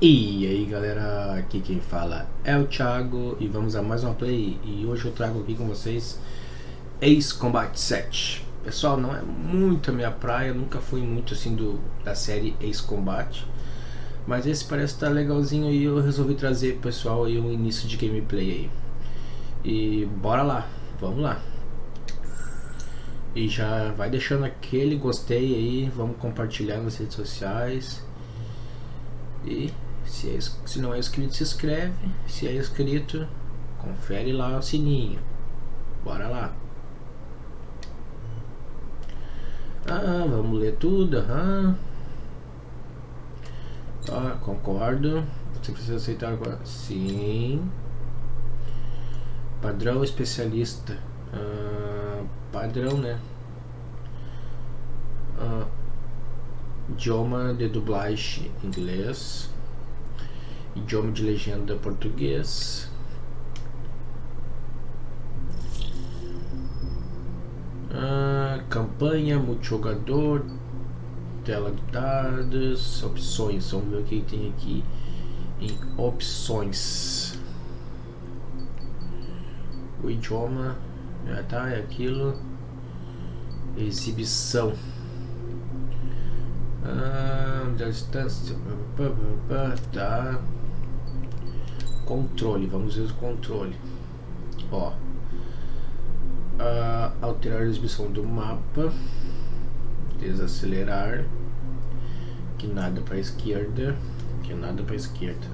E aí galera, aqui quem fala é o Thiago e vamos a mais uma play. E hoje eu trago aqui com vocês Ace Combat 7. Pessoal, não é muito a minha praia, nunca fui muito assim da série Ace Combat, mas esse parece estar legalzinho e eu resolvi trazer pro pessoal aí um início de gameplay aí. E bora lá, vamos lá. E já vai deixando aquele gostei aí, vamos compartilhar nas redes sociais. E se não é inscrito, se inscreve. Se é inscrito, confere lá o sininho. Bora lá. Vamos ler tudo. Concordo. Você precisa aceitar agora. Sim. Padrão especialista. Padrão, né? Idioma de dublagem inglês. Idioma de legenda português. Campanha, multijogador, tela de dados, opções. Vamos ver o que tem aqui em opções. O idioma, é aquilo. Exibição. Distância, tá. Controle, vamos ver o controle. Alterar a exibição do mapa, desacelerar, que nada para esquerda, que nada para esquerda,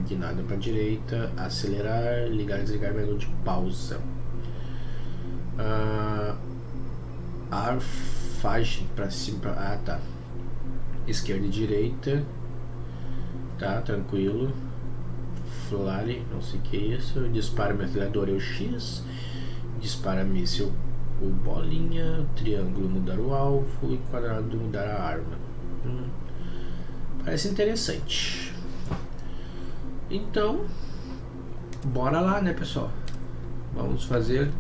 que nada para direita, acelerar, ligar e desligar menu de pausa, arfagem para cima, tá. Esquerda e direita, tá, tranquilo. Flare, não sei o que é isso. Dispara metralhadora é o X. Dispara míssil o bolinha. Triângulo mudar o alvo. E quadrado mudar a arma. Parece interessante. Então, bora lá, né, pessoal? Vamos fazer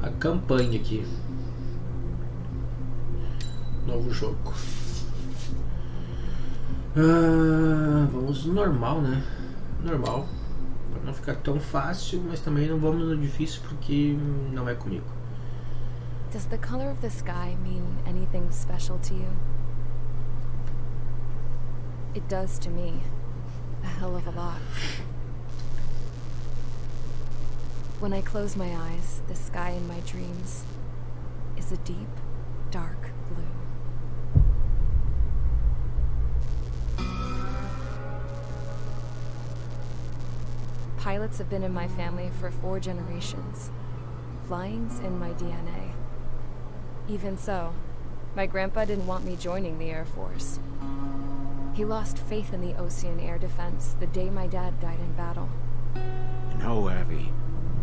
a campanha aqui. Novo jogo. Vamos no normal, né? Normal, para não ficar tão fácil, mas também não vamos no difícil porque não é comigo. Does the color of the sky mean anything special to you? It does to me. A hell of a lot. When I close my eyes, the sky in my dreams is a deep, dark blue. Pilots have been in my family for 4 generations. Flying's in my DNA. Even so, my grandpa didn't want me joining the Air Force. He lost faith in the Ocean Air Defense the day my dad died in battle. You know, Abby,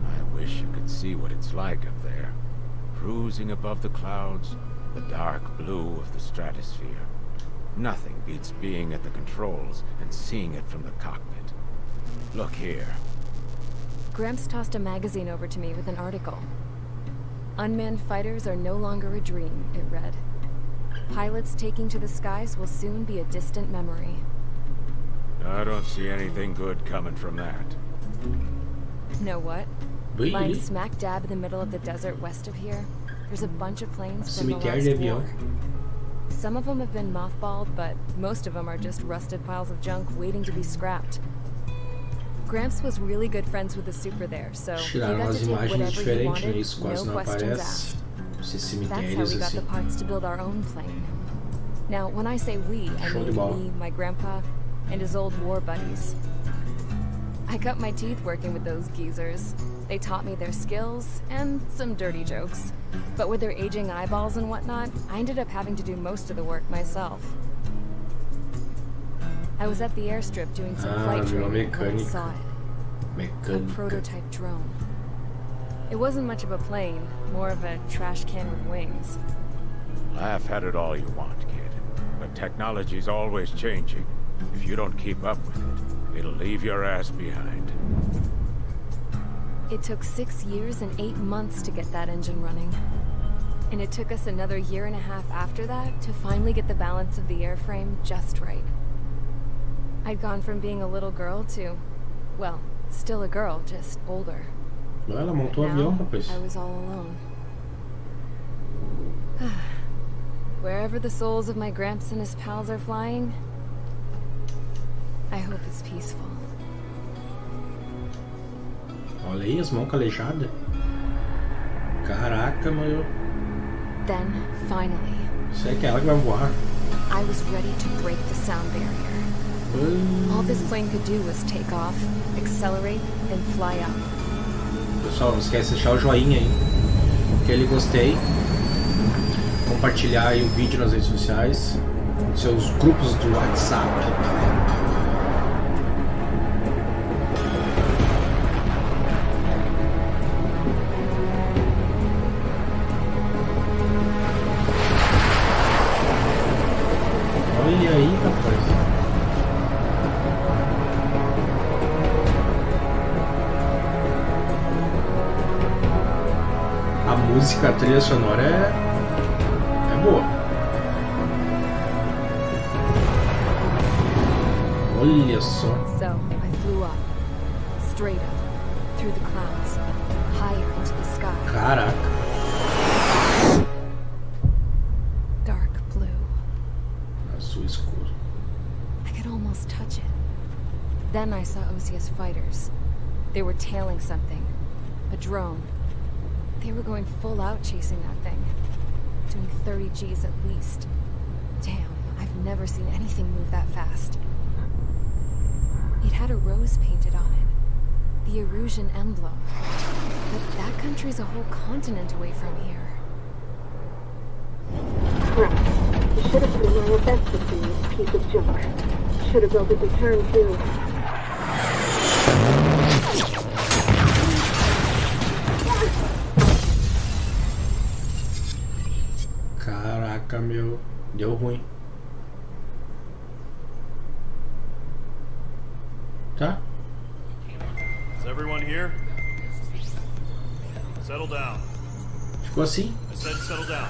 I wish you could see what it's like up there. Cruising above the clouds, the dark blue of the stratosphere. Nothing beats being at the controls and seeing it from the cockpit. Look here. Gramps tossed a magazine over to me with an article. Unmanned fighters are no longer a dream, it read. Pilots taking to the skies will soon be a distant memory. I don't see anything good coming from that. Know what? Lying smack dab in the middle of the desert west of here, there's a bunch of planes from the last war. Some of them have been mothballed, but most of them are just rusted piles of junk waiting to be scrapped. Gramps was really good friends with the super there, so he got to take whatever he wanted, no questions asked. That's how we got the parts to build our own plane. Now, when I say we, I mean me, my grandpa, and his old war buddies. I cut my teeth working with those geezers. They taught me their skills, and some dirty jokes. But with their aging eyeballs and whatnot, I ended up having to do most of the work myself. I was at the airstrip doing some flight training when I saw it. A prototype drone. It wasn't much of a plane, more of a trash can with wings. Laugh at it all you want, kid. But technology's always changing. If you don't keep up with it, it'll leave your ass behind. It took 6 years and 8 months to get that engine running. And it took us another 1.5 years after that to finally get the balance of the airframe just right. I'd gone from being a little girl to, well, still a girl, just older. Ela montou o avião, rapaz. I was all alone. Wherever the souls of my Gramps and his pals are flying, I hope it's peaceful. Olha aí, as mãos calejadas. Caraca, meu. Then, finally, Isso é que é ela que vai voar. I was ready to break the sound barrier. All this plane could do was take off, accelerate, and fly up. Pessoal, não esquece de deixar o joinha aí. Aquele gostei. Compartilhar aí o vídeo nas redes sociais. Nos seus grupos do WhatsApp. Olha aí, rapaz. A música, a trilha sonora é boa. Olha só. So, I flew up. Straight up. Through the clouds. Higher into the sky. Caraca. Dark blue. Azul escuro. I could almost touch it. Then I saw Osia's fighters. They were tailing something. A drone. They were going full out chasing that thing. Doing 30 Gs at least. Damn, I've never seen anything move that fast. It had a rose painted on it. The Erusian emblem. But that country's a whole continent away from here. Crap. You should have been doing your best with this piece of junk. Should have built a return too. Caraca, meu. Deu ruim. Tá? Is everyone here? Settle down. Ficou assim? I said settle down.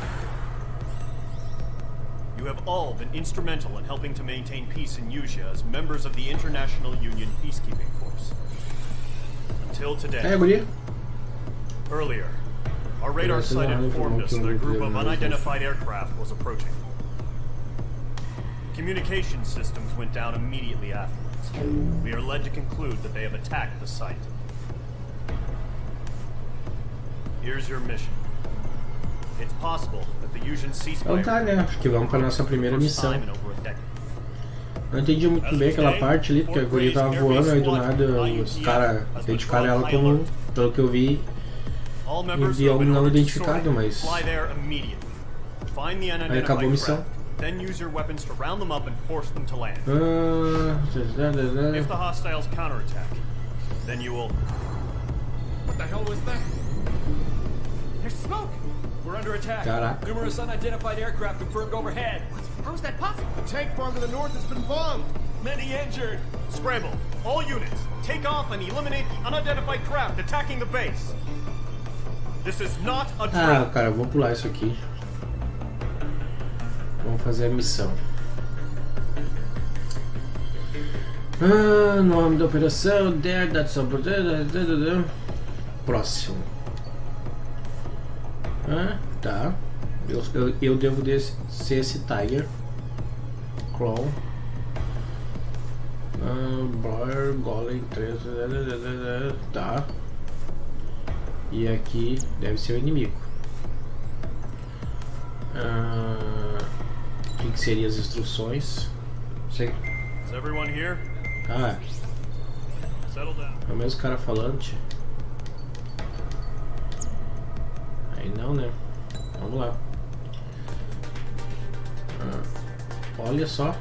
You have all been instrumental in helping to maintain peace in Inicio as members of the International Union Peacekeeping Force. Until today. É, guria. Earlier, our radar site informed us that a group of unidentified aircraft was approaching. Communication systems went down immediately afterwards. We are led to conclude that they have attacked the site. Here's your mission. It's possible that the Union ceasefire... Então tá, né? Acho que vamos pra nossa primeira missão. Não entendi muito bem aquela parte ali, porque a guria tava voando, aí do nada os caras identificaram ela como, pelo que eu vi, enviou um não identificado, mas... Aí acabou a missão. Then use your weapons to round them up and force them to land. If the hostiles counterattack, then you will... What the hell was that? There's smoke! We're under attack. Caraca. Numerous unidentified aircraft confirmed overhead. How is that possible? The tank farm to the north has been bombed. Many injured. Scramble. All units, take off and eliminate the unidentified craft attacking the base. This is not a drill. Ah, cara, eu vou pular isso aqui. Vamos fazer a missão. Nome da operação, próximo. Tá. Eu devo ser esse Tiger. Claw. Bar, Golem 3. Tá. E aqui deve ser o inimigo. O que seriam as instruções? Sei. Is everyone here? Ah, Settle down. é o mesmo cara falante. Aí não, né? Vamos lá. Olha só.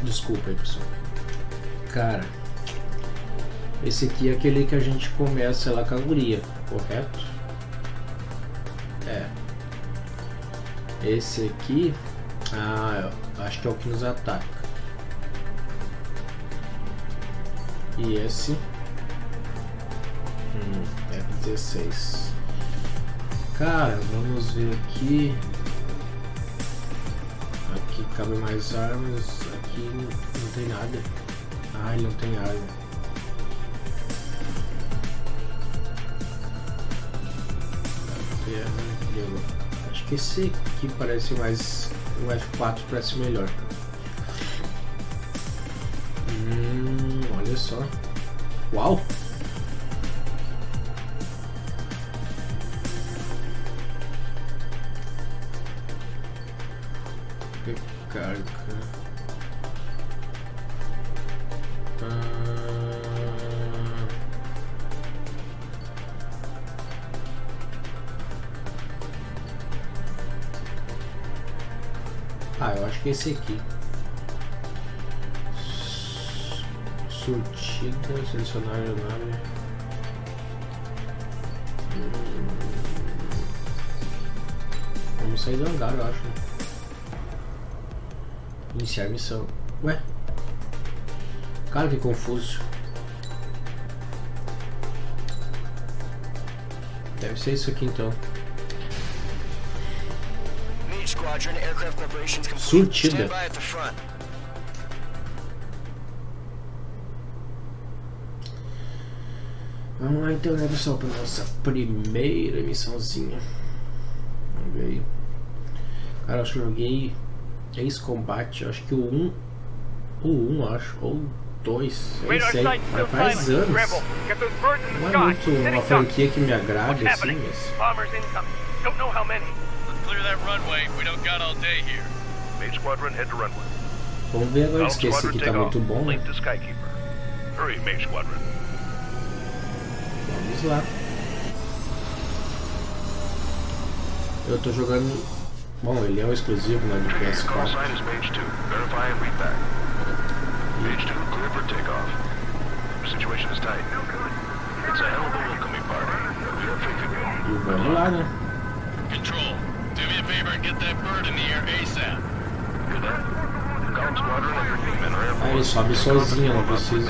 Desculpa aí, pessoal. Cara, esse aqui é aquele que a gente começa lá com a guria, correto? É. Esse aqui, eu acho que é o que nos ataca. E esse F16. Cara, vamos ver aqui. Aqui, cabe mais armas. Aqui não tem nada. Ah, ele não tem arma. Acho que esse aqui parece mais... O F4 parece melhor. Olha só. Uau! Recarga. Eu acho que é esse aqui. Surtida, selecionar a nave. Vamos sair do hangar, eu acho. Iniciar missão. Ué? Cara, que confuso. Deve ser isso aqui então. Surtida. Vamos lá então, né, pessoal, para nossa primeira missãozinha. Vamos ver aí. Cara, acho que eu joguei Ace Combat, acho que o 1 acho, ou 2, eu não sei, já faz anos. Não é muito uma franquia que me agrade assim, mas... Vamos ver agora se esse aqui tá muito bom, né? Vamos lá. Eu tô jogando... Bom, ele é um exclusivo, né, do PS4. E vamos lá, né? Ah, ele sobe sozinho, não preciso...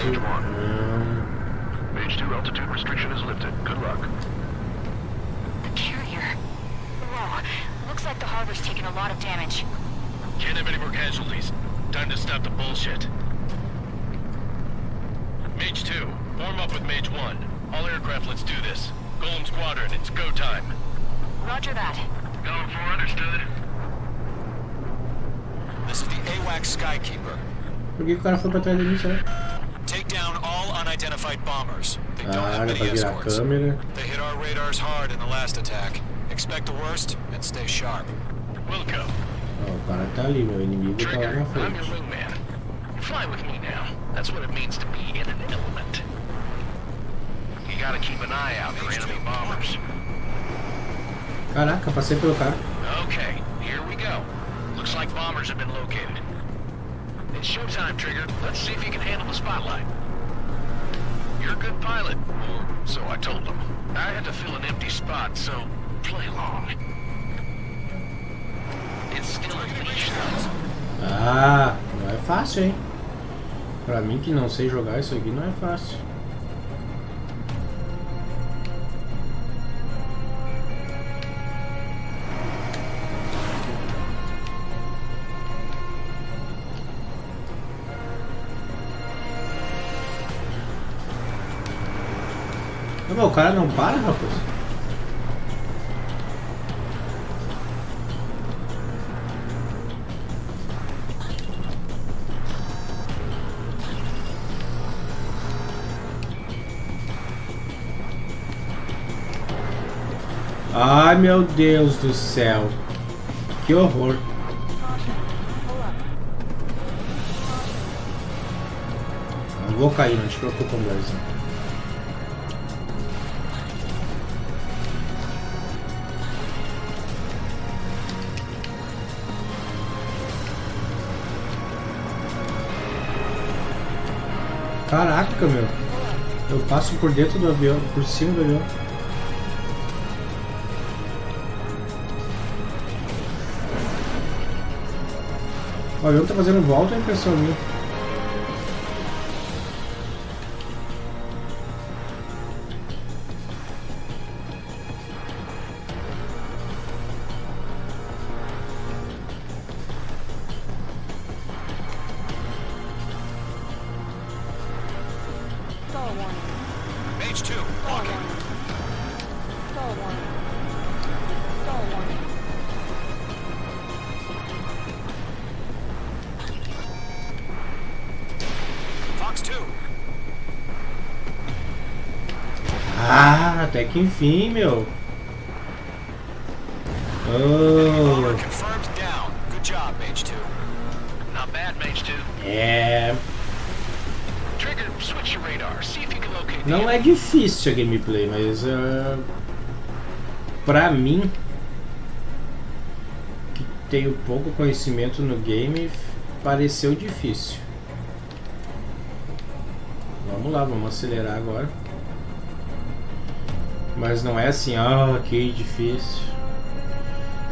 Looks like the harbor's taken a lot of damage. Can't have any more casualties. Time to stop the bullshit. Mage 2, form up with Mage 1. All aircraft, let's do this. Golem Squadron, it's go time. Roger that. Going for understood. This is the AWAC Skykeeper. Por que o cara foi pra trás de mim, sabe? Take down all unidentified bombers. They don't Ah, have dá many pra virar a escorts. câmera. They hit our radars hard in the last attack. Expect the worst and stay sharp. Wilco. Ó, o cara tá ali, meu inimigo tá lá Trigger, na I'm your frente. wingman. Fly with me now. That's what it means to be in an element. You gotta keep an eye out for enemy bombers. Caraca, passei pelo cara. Okay, here we go. Looks like bombers have been located. It's showtime, Trigger. Let's see if you can handle the spotlight. You're a good pilot, or so I told them. I had to fill an empty spot, so play along. It's still a leash, though. Ah, não é fácil, hein? Pra mim que não sei jogar isso aqui não é fácil. Não, o cara não para, rapaz. Ai, meu Deus do céu. Que horror. Não vou cair, não te preocupa, mulherzinha. Caraca, meu. Eu passo por dentro do avião, por cima do avião. O avião tá fazendo volta, é impressão minha. Mage 2, walking. Stall warning. Stall warning. Fox 2. Ah, até que enfim, meu. Oh. Confirmed down. Good job, Mage 2. Not bad, Mage 2. É. Trigger, switch your radar. See if you can locate the Não é difícil a gameplay, mas pra mim, que tenho pouco conhecimento no game, pareceu difícil. Vamos lá, vamos acelerar agora. Mas não é assim, que difícil.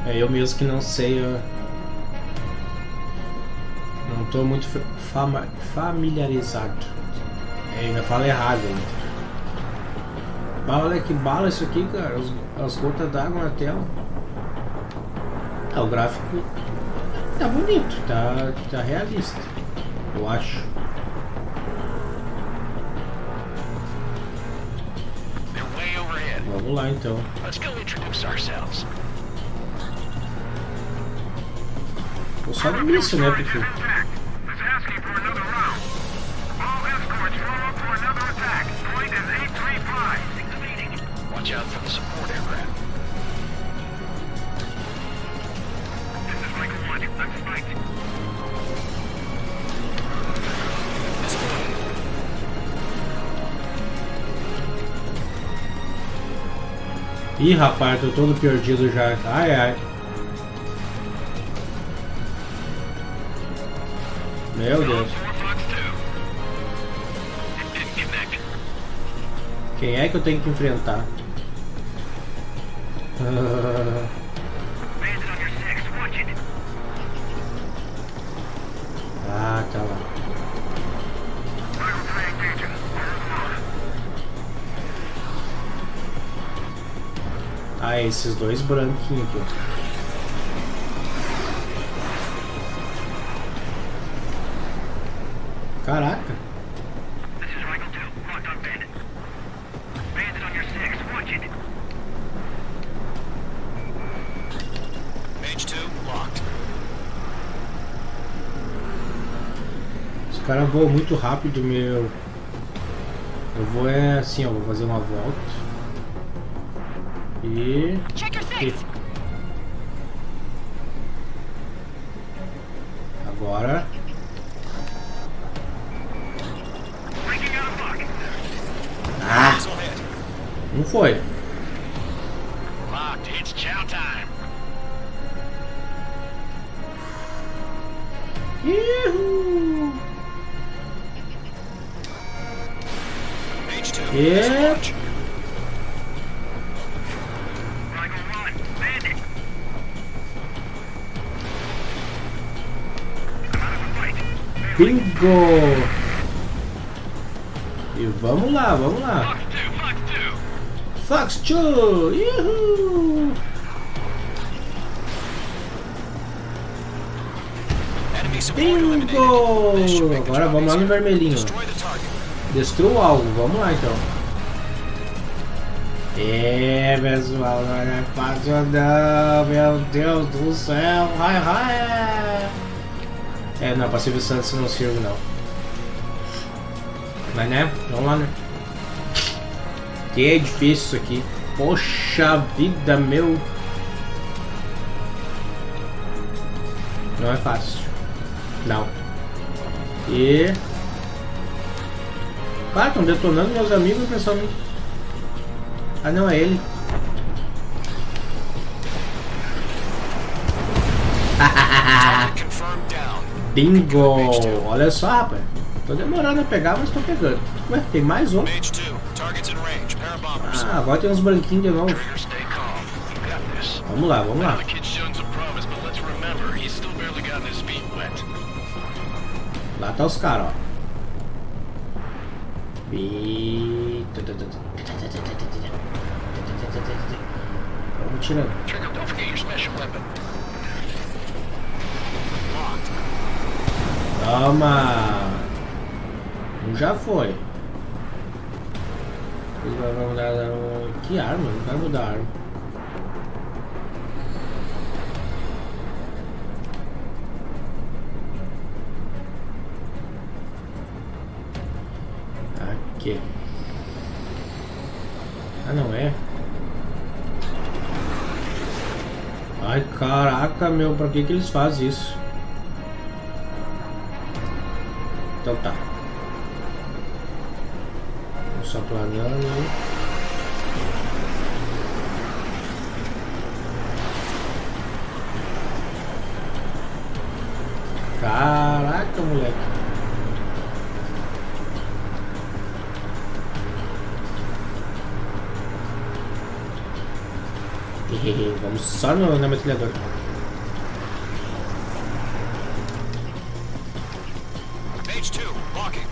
É eu mesmo que não sei, não tô muito familiarizado. Ainda falo errado. Olha que bala isso aqui, cara. As gotas d'água na tela. O gráfico tá bonito, tá realista, eu acho. Vamos lá então. Tô só no início, né, porque... Watch out for the support aircraft. This is Michael 1. Let's fight. Ih, rapaz, tô todo perdido já. Ai, ai. Meu Deus. Quem é que eu tenho que enfrentar? Ah, tá lá. Ah, esses dois branquinhos aqui. Caraca. Os caras voam muito rápido, meu. Eu vou assim, ó, vou fazer uma volta. E agora não foi. Bingo! E vamos lá, vamos lá. Fox 2! Uhul! Bingo! Agora vamos lá no vermelhinho. Destrua o alvo, vamos lá então. Pessoal, não é fácil não, meu Deus do céu, não, pra Silvio Santos não sirvo não. Mas né, vamos lá, né. Que é difícil isso aqui. Poxa vida, meu. Não é fácil. Não. E... Cara, estão detonando meus amigos, pessoalmente. Ah, não, é ele. Bingo! Olha só, rapaz. Tô demorando a pegar, mas tô pegando. Ué, tem mais um. Ah, agora tem uns branquinhos de novo. Vamos lá, vamos lá. Lá tá os caras, ó. Vamos tirando. Toma! Um já foi. Vai mudar que arma? Não vai mudar a arma. Aqui. Ah, não é? Ai, caraca, meu, pra que eles fazem isso? Então tá. Só planando. Caraca, moleque. Vamos só na metralhadora. Page 2, locking.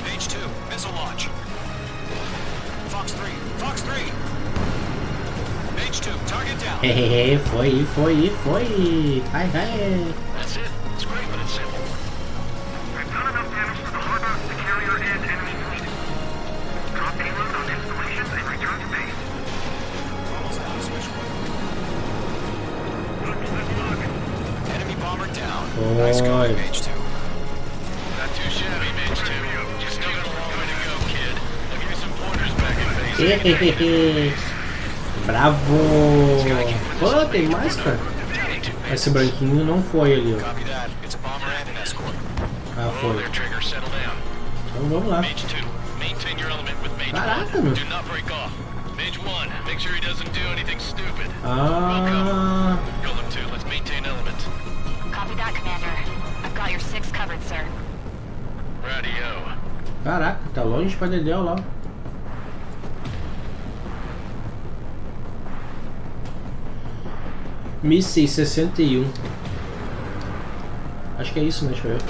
Page 2, missile launch. Fox 3, Fox 3. Page 2, target down. Foi. Ai. That's it. It's great, but it's simple. We've done enough damage to the harbor, the carrier, and enemy fleet. Drop payload on installation and return to base. Almost out of switchboard. Enemy bomber down. Nice going, Page 2. Not too shabby, Mage 2. You still got a long way to go, kid. I'll give you some pointers back in base. Bravo! Pô, tem mais, cara? Esse branquinho não foi ali, ó. Ah, foi. Então vamos lá. Caraca, meu. Ah. Caraca, tá longe pra Dedéu lá. Mísseis 61. Acho que é isso, né? Deixa eu ver.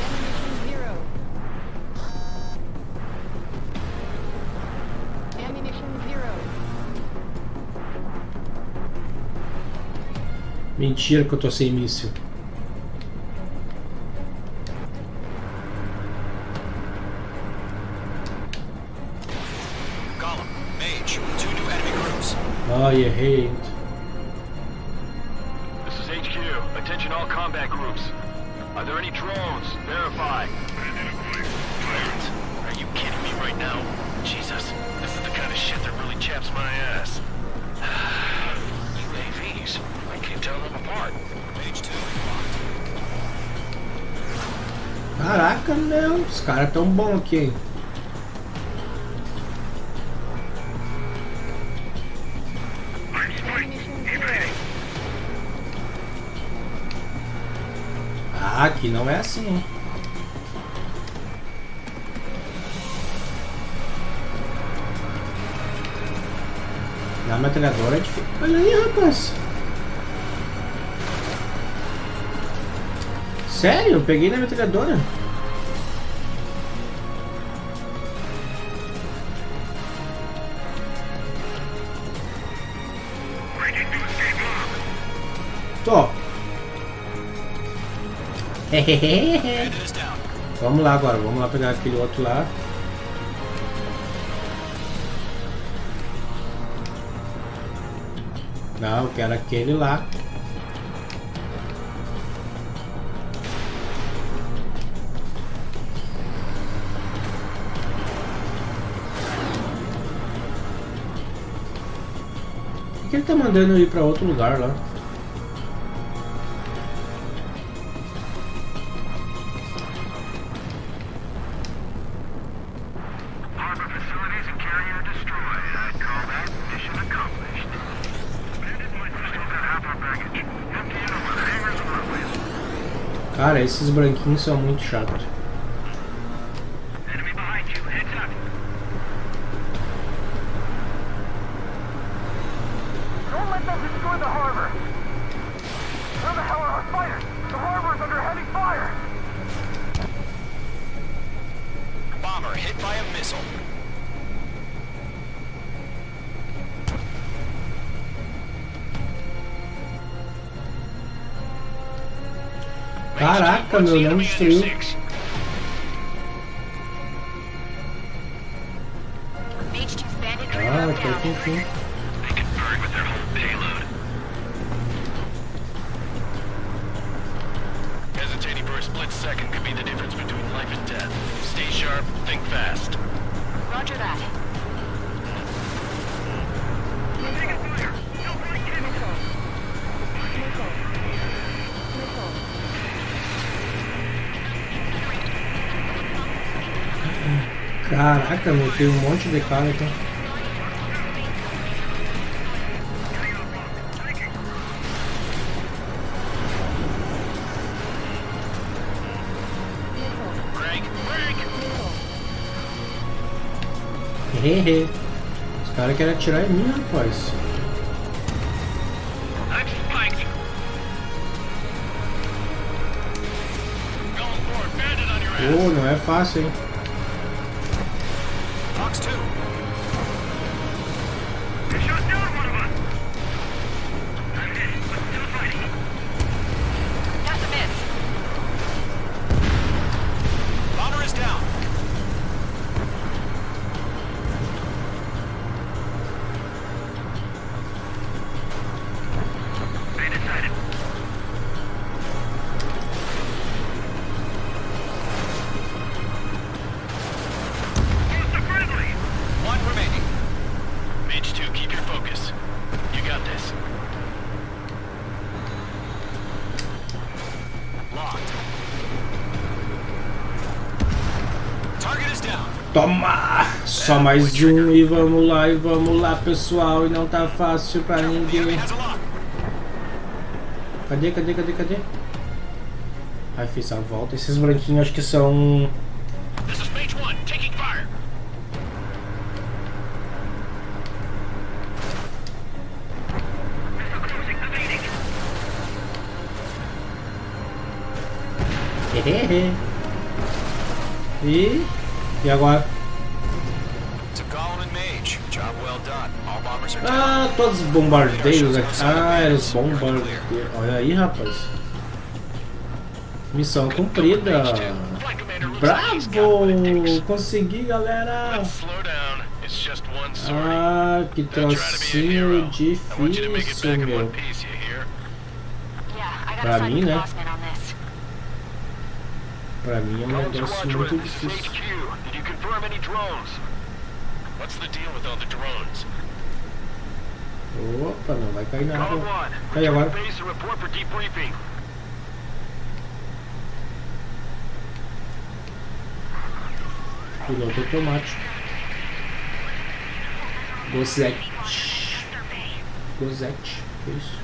Mentira que eu tô sem míssil. Ai, errei. This is HQ. Attention all combat groups. Are there any drones? Verify. Are you kidding me right now? Jesus, this is the kind of shit that really chaps my ass. UAVs. I can't tell them apart. Page 2. Caraca, meu. Os caras tão bons aqui, hein? Ah, aqui não é assim, hein? Na metralhadora é difícil. Olha aí, rapaz. Sério? Eu peguei na metralhadora. Tô. Vamos lá agora, vamos lá pegar aquele outro lá. Não, eu quero aquele lá. Por que ele tá mandando eu ir pra outro lugar lá? Cara, esses branquinhos são muito chatos. Bomber hit by a missile. Caraca, meu, não destruiu. enfim. Hesitating for a split second could be the difference between life and death. Stay sharp, think fast. Roger that. Caraca, meu, tem um monte de cara aqui. Hehe. Os caras querem atirar em mim, rapaz. Oh, não é fácil, hein? Fox 2. That's a miss. Bomber is down. One remaining. Mage 2, keep your focus. You got this. Locked. Target is down. Toma! Só mais um e vamos lá, pessoal. E não tá fácil pra The enemy ninguém. has a lock. Cadê? Ai, fiz a volta. Esses branquinhos acho que são... This is Mage 1, taking fire. E agora? To Golem and Mage. Job well done. All bombers are down. Ah, todos os bombardeiros aqui. Ah, eram os bombardeiros. Olha aí, rapaz. Missão cumprida. Bravo! Consegui, galera. Slow down. It's just one sortie. Ah, que Don't try to be a hero. trocinho I want you to make it difícil, back in meu. one piece, you hear? Yeah, I Pra gotta side mim, with the né? boss man on this. Pra mim é um negócio muito difícil. Did you confirm any drones? What's the deal with all the drones? Opa, não vai cair nada. Golem 1, Aí agora. base and report for debriefing. Piloto automático. Gozete. Gozete. Que isso?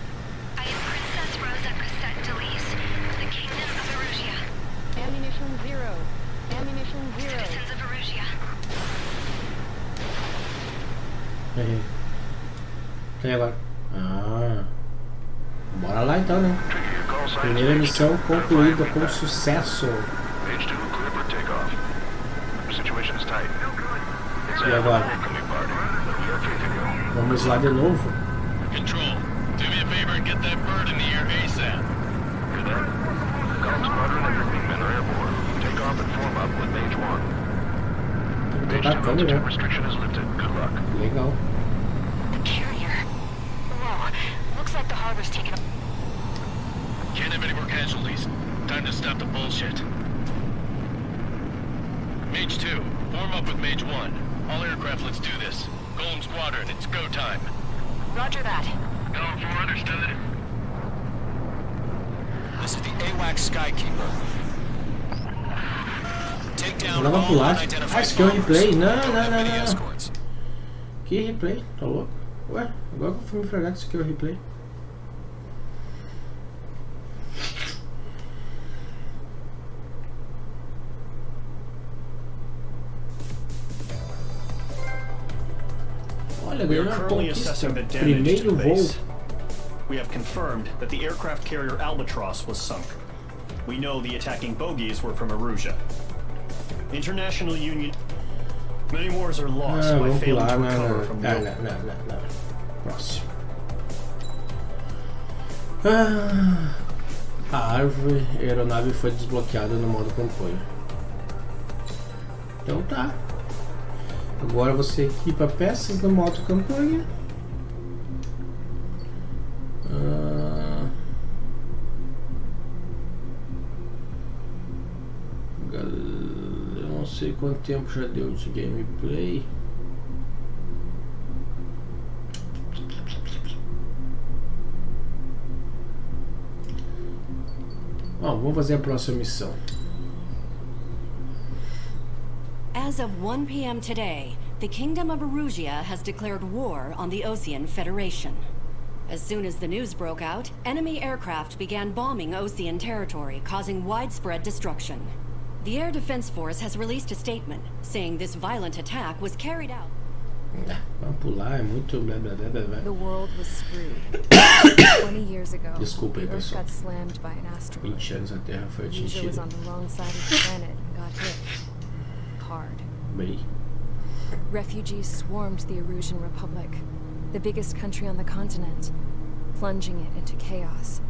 I am Princess Rosa Cassette Delise of the Kingdom of Erusia. Ammunition 0. Ammunition 0. Citizens of Erusia. Aí. E agora? Ah. Bora lá então, né? Primeira missão concluída com sucesso. Page 2, clear for takeoff. Situation is tight. E agora? Vamos lá de novo. Control, do me a favor and get that bird in the air ASAP. Cadet, Golem Squadron and 15 men are airborne. Take off and form up with Mage 1. Tem que botar a câmera. Restriction is lifted. Good luck. Legal. The carrier. Whoa. Looks like the harbor's taken a... Can't have any more casualties. Time to stop the bullshit. Mage 2, form up with Mage 1. All aircraft, let's do this. Golem Squadron, it's go time. Roger that. Golem 4, understood. This is the AWAC Skykeeper. Take down Ela vai all pular. Ah, unidentified esse aqui é o replay. bombers. Não, Don't não, have não, any não. escorts. Que replay? Tá louco? Ué, agora que eu fui me fregar que isso aqui é o replay. Olha, We ganhou are uma currently conquista. assessing the damage to Primeiro the voo. base. We have confirmed that the aircraft carrier Albatross was sunk. We know the attacking bogies were from Erusia. International Union... Many wars are lost Ah, by vamos failing pular. to Não, recover não, from não, the... não. Próximo. Ah, a árvore, a aeronave foi desbloqueada no modo campanha. Então tá. Agora você equipa peças no modo campanha. Eu não sei quanto tempo já deu de gameplay. Bom, vamos fazer a próxima missão. As of 1 p.m. today, the Kingdom of Erusia has declared war on the Osean Federation. As soon as the news broke out, enemy aircraft began bombing Osean territory, causing widespread destruction. The Air Defense Force has released a statement, saying this violent attack was carried out. Vamos pular, é muito blá blá blá blá. The world was screwed. 20 years ago, Desculpa aí, the Earth pessoal. got slammed by an asteroid. 20 anos a Terra foi Inicio was atingida. on the wrong side of the planet and got hit. Hard. Bem. Refugees swarmed the Erusian Republic, the biggest country on the continent, plunging it into chaos.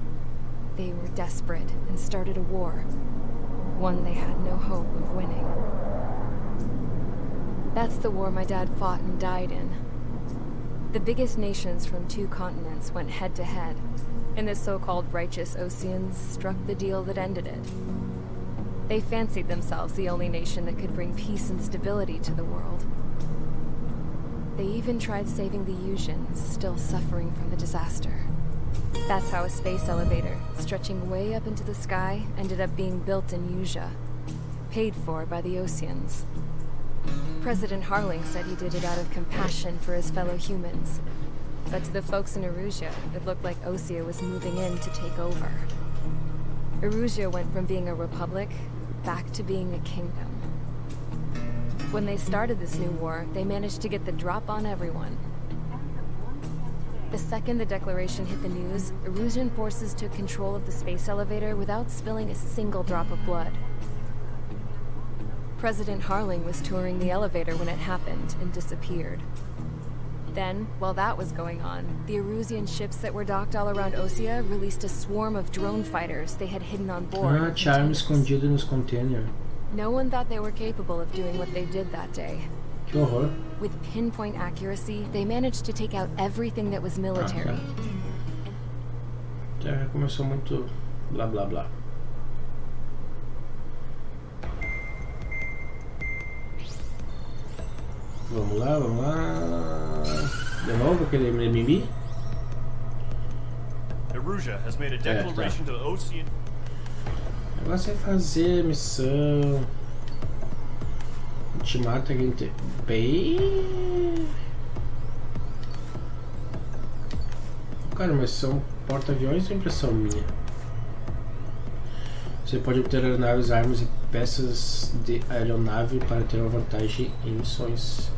They were desperate and started a war, one they had no hope of winning. That's the war my dad fought and died in. The biggest nations from 2 continents went head to head, and the so-called righteous Oseans struck the deal that ended it. They fancied themselves the only nation that could bring peace and stability to the world. They even tried saving the Usians, still suffering from the disaster. That's how a space elevator, stretching way up into the sky, ended up being built in Usia, paid for by the Oseans. President Harling said he did it out of compassion for his fellow humans. But to the folks in Erusia, it looked like Osea was moving in to take over. Erusia went from being a republic back to being a kingdom. When they started this new war, they managed to get the drop on everyone. The second the declaration hit the news, Erusian forces took control of the space elevator without spilling a single drop of blood. President Harling was touring the elevator when it happened and disappeared. Then, while that was going on, the Erusian ships that were docked all around Osea released a swarm of drone fighters they had hidden on board. Charme escondido nos containers. No one thought they were capable of doing what they did that day. Que horror. With pinpoint accuracy, they managed to take out everything that was military. Já começou muito blá blá blá. Vamos lá, vamos lá. De novo aquele mimimi. Erusia has made a declaration to the Osean. O negócio é fazer missão. Ultimata gente. Bem. Cara, mas são porta-aviões ou impressão minha? Você pode obter aeronaves, armas e peças de aeronave para ter uma vantagem em missões.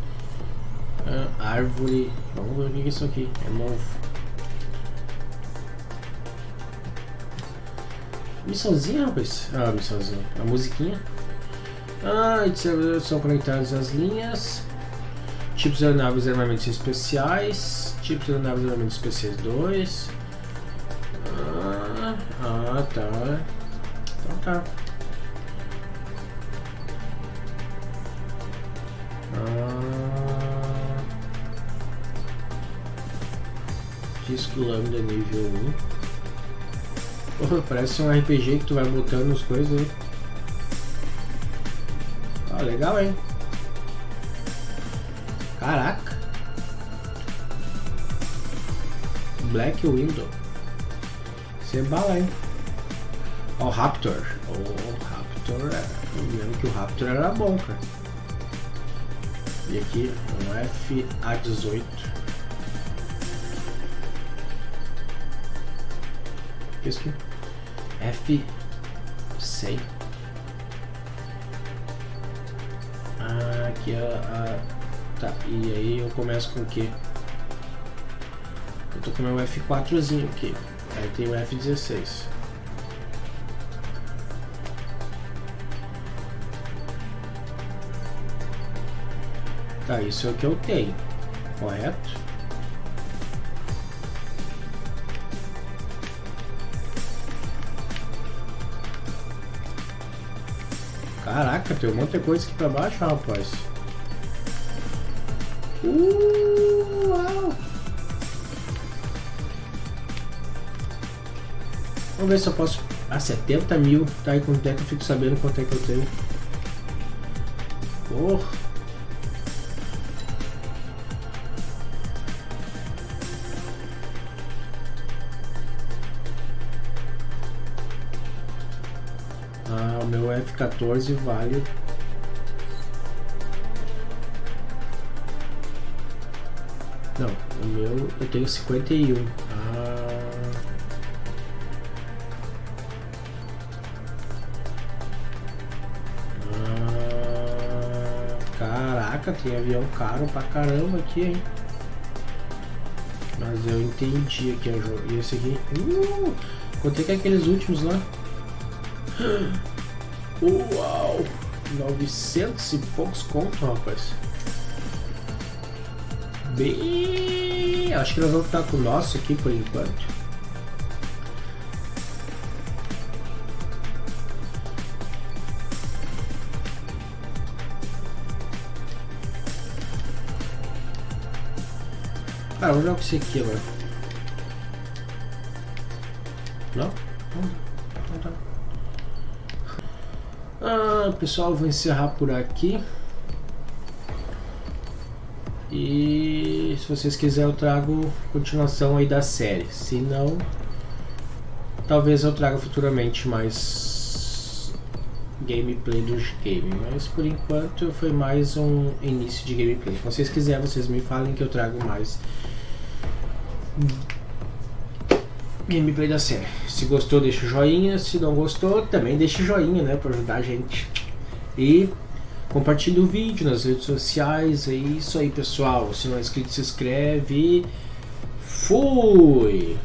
Árvore. Vamos ver o que é isso aqui. É novo. Missãozinha, rapaz. Ah, missãozinha. A musiquinha. São conectados às linhas. Tipos de aeronaves e armamentos especiais. Tipos de aeronaves e armamentos especiais 2. Tá. Então tá. Disco lambda nível 1. Porra, parece um RPG que tu vai botando as coisas aí. Legal, hein? Caraca. Black Window. Você bala, hein? Ó, o Raptor. O Raptor, eu lembro que o Raptor era bom, cara. E aqui, um FA18. O que é isso aqui? F100. Aqui tá, e aí eu começo com o que? Eu tô com o meu F4zinho aqui. Aí tem o F16. Tá, isso é o que eu tenho, correto? Caraca, tem um monte de coisa aqui pra baixo, rapaz. Uau! Vamos ver se eu posso... Ah, 70 mil. Tá aí quanto é que eu fico sabendo quanto é que eu tenho. Porra! Ah, o meu F14 vale... Não, o meu eu tenho 51. Caraca, tem avião caro pra caramba aqui, hein? Mas eu entendi aqui o jogo. E esse aqui... Contei que é aqueles últimos lá. Uau! 900 e poucos conto, rapaz. Bem... Acho que nós vamos ficar com o nosso aqui por enquanto. Ah, vou jogar com esse aqui agora. Não? Não tá. Ah, pessoal, vou encerrar por aqui. E se vocês quiserem eu trago continuação aí da série. Se não, talvez eu traga futuramente mais gameplay do game. Mas por enquanto foi mais um início de gameplay. Se vocês quiserem, vocês me falem que eu trago mais gameplay da série. Se gostou, deixa o joinha. Se não gostou, também deixa o joinha, né, para ajudar a gente. E compartilhe o vídeo nas redes sociais. É isso aí, pessoal. Se não é inscrito, se inscreve. Fui!